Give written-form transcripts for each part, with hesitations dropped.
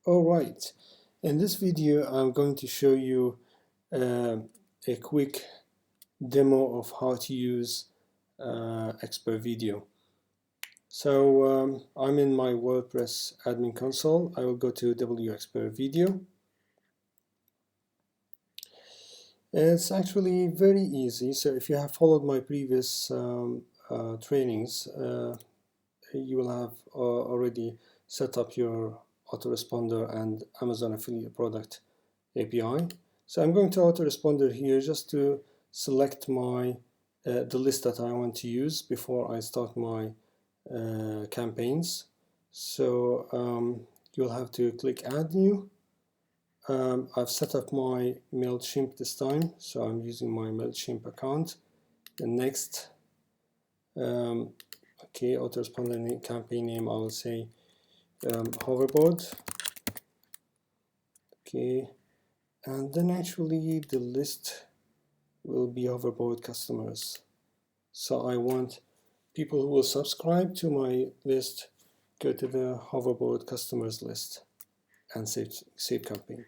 Alright, in this video I'm going to show you a quick demo of how to use XperVideo. So I'm in my WordPress admin console. I will go to XperVideo. It's actually very easy. So if you have followed my previous trainings, you will have already set up your autoresponder and Amazon affiliate product API. So I'm going to autoresponder here just to select my the list that I want to use before I start my campaigns. So you'll have to click add new. I've set up my MailChimp this time, so I'm using my MailChimp account. The next, okay, autoresponder campaign name, I will say hoverboard. Okay, and then actually the list will be hoverboard customers. So I want people who will subscribe to my list go to the hoverboard customers list and save campaign.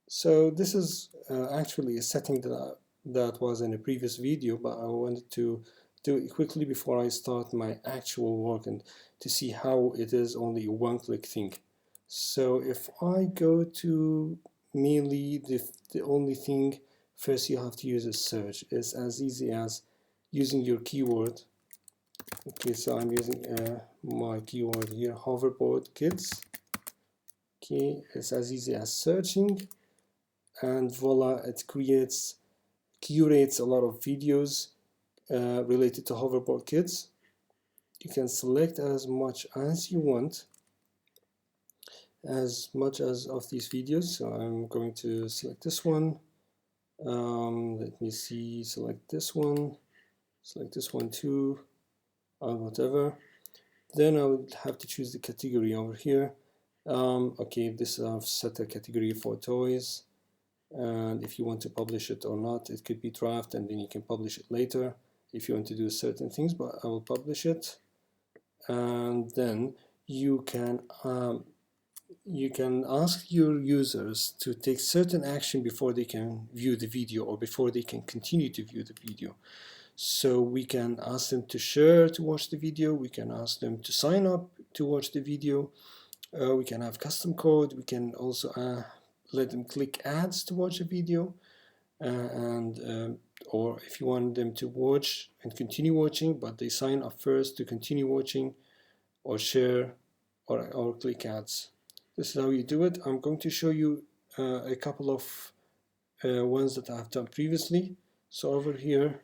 So this is actually a setting that was in a previous video, but I wanted to do it quickly before I start my actual work and to see how it is only a one-click thing. So if I go to merely the only thing first you have to use is search. It's as easy as using your keyword. Okay, so I'm using my keyword here, hoverboard kids. Okay, it's as easy as searching, and voila, it curates a lot of videos related to hoverboard kids. You can select as much as you want, as much as of these videos. So I'm going to select this one. Let me see, select this one too, or whatever. Then I would have to choose the category over here. Okay, this I've set a category for toys, and if you want to publish it or not, it could be draft, and then you can publish it later if you want to do certain things, but I will publish it. And then you can ask your users to take certain action before they can view the video or before they can continue to view the video. So we can ask them to share to watch the video, we can ask them to sign up to watch the video, we can have custom code, we can also let them click ads to watch a video, or if you want them to watch and continue watching but they sign up first to continue watching, or share, or click ads. This is how you do it. I'm going to show you a couple of ones that I've done previously. So over here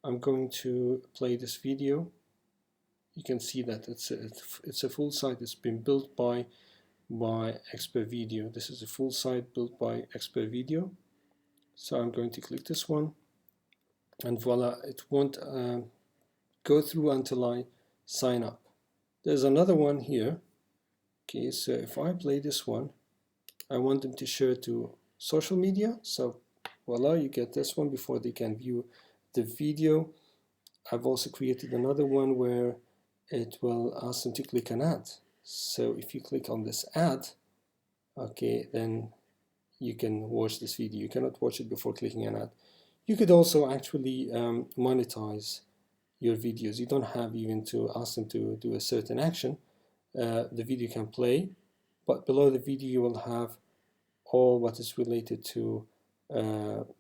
I'm going to play this video. You can see that it's a full site. It's been built by XperVideo. This is a full site built by XperVideo. So I'm going to click this one, and voila, it won't go through until I sign up. There's another one here. Okay, so if I play this one, I want them to share to social media. So voila, you get this one before they can view the video. I've also created another one where it will ask them to click an ad. So if you click on this ad, okay, then you can watch this video. You cannot watch it before clicking an ad. You could also actually monetize your videos. You don't have even to ask them to do a certain action. The video can play, but below the video you will have all what is related to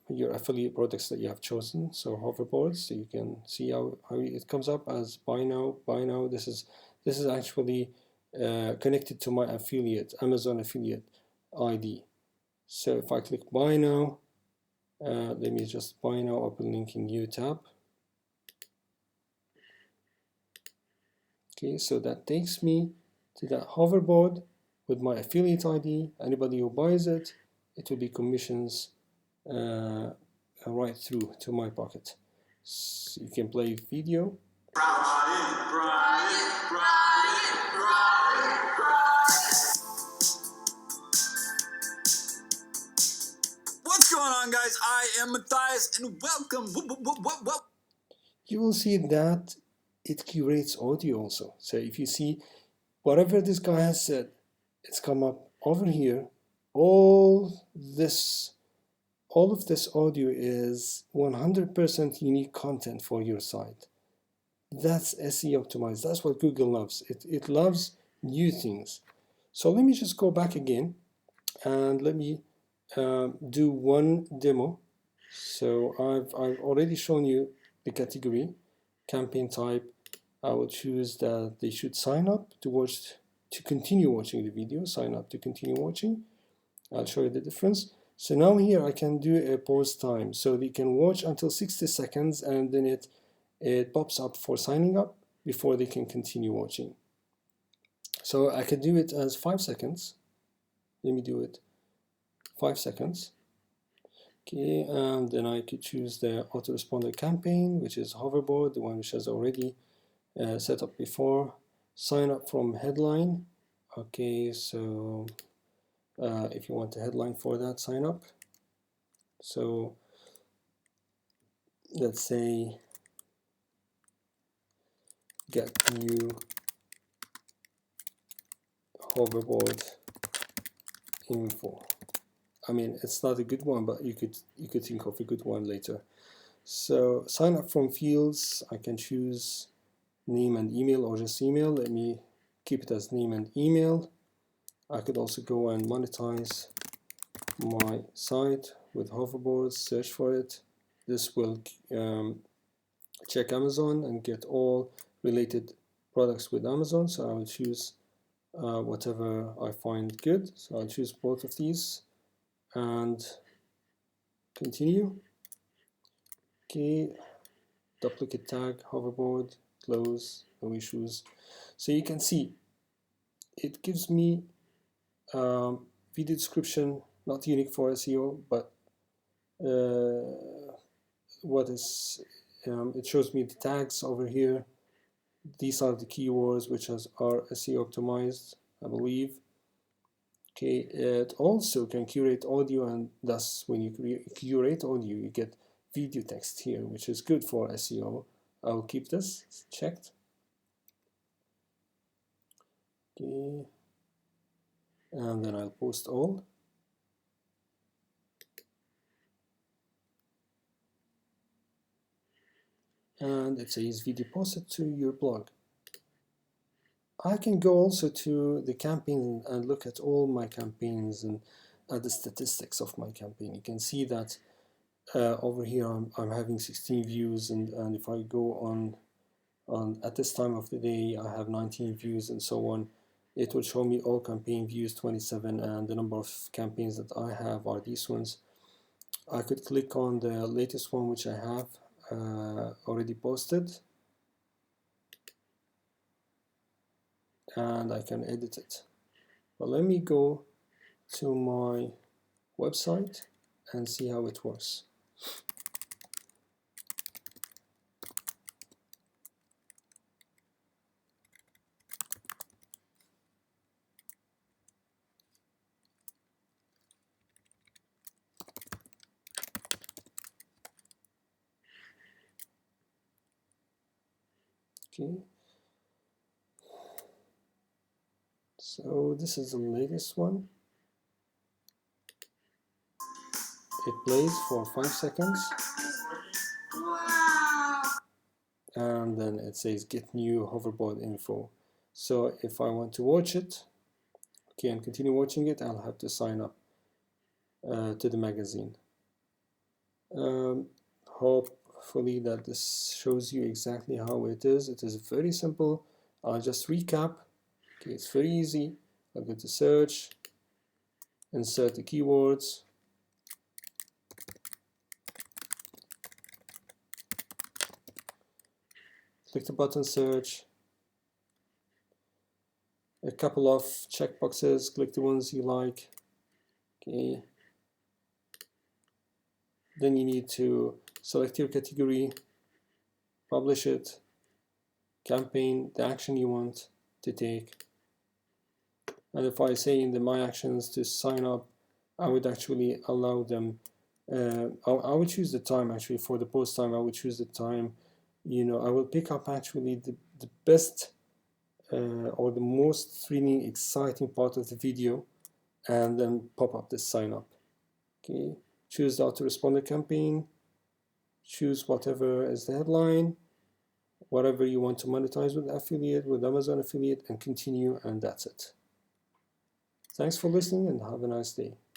your affiliate products that you have chosen. So hoverboards, so you can see how it comes up as buy now. This is actually connected to my affiliate, Amazon affiliate ID. So if I click buy now, let me just buy now, open link in new tab. Okay, so that takes me to that hoverboard with my affiliate ID. Anybody who buys it, it will be commissions right through to my pocket. So you can play video. What's going on, guys? I am Matthias, and welcome. You will see that it curates audio also. So if you see whatever this guy has said, it's come up over here. All of this audio is 100% unique content for your site. That's SEO optimized. That's what Google loves. It loves new things. So let me just go back again and let me do one demo. So I've already shown you the category, campaign type. I will choose that they should sign up to continue watching the video. Sign up to continue watching. I'll show you the difference. So now here I can do a pause time, so they can watch until 60 seconds, and then it pops up for signing up before they can continue watching. So I can do it as 5 seconds. Let me do it 5 seconds. Okay, and then I could choose the autoresponder campaign, which is hoverboard, the one which has already set up before. Sign up from headline. Okay, so if you want a headline for that, sign up. So let's say get new hoverboard info. I mean, it's not a good one, but you could think of a good one later. So sign up from fields. I can choose name and email or just email. Let me keep it as name and email. I could also go and monetize my site with hoverboards, search for it. This will check Amazon and get all related products with Amazon. So I will choose whatever I find good. So I'll choose both of these and continue. Okay, duplicate tag, hoverboard, close, no issues. So you can see it gives me video description, not unique for SEO, but what is it shows me the tags over here. These are the keywords which are SEO optimized, I believe. Okay, it also can curate audio, and thus when you curate audio, you get video text here, which is good for SEO. I'll keep this checked. Okay, and then I'll post all. And it says video posted to your blog. I can go also to the campaign and look at all my campaigns and at the statistics of my campaign. You can see that over here I'm having 16 views, and if I go on at this time of the day I have 19 views and so on. It will show me all campaign views 27, and the number of campaigns that I have are these ones. I could click on the latest one which I have already posted, and I can edit it. But let me go to my website and see how it works. Okay, so this is the latest one. It plays for 5 seconds. Wow. And then it says get new hoverboard info. So if I want to watch it, okay, and continue watching it, I'll have to sign up to the magazine. Hopefully that this shows you exactly how it is. It is very simple. I'll just recap. Okay, it's very easy. I'll go to search, insert the keywords, click the button search, a couple of checkboxes, click the ones you like. Okay. Then you need to select your category, publish it, campaign, the action you want to take. And if I say in the My Actions to sign up, I would actually allow them, I would choose the time actually for the post time. I would choose the time, I will pick up actually the best or the most thrilling, exciting part of the video, and then pop up the sign up. Okay, choose the autoresponder campaign, choose whatever is the headline, whatever you want to monetize with affiliate, with Amazon affiliate, and continue, and that's it. Thanks for listening and have a nice day.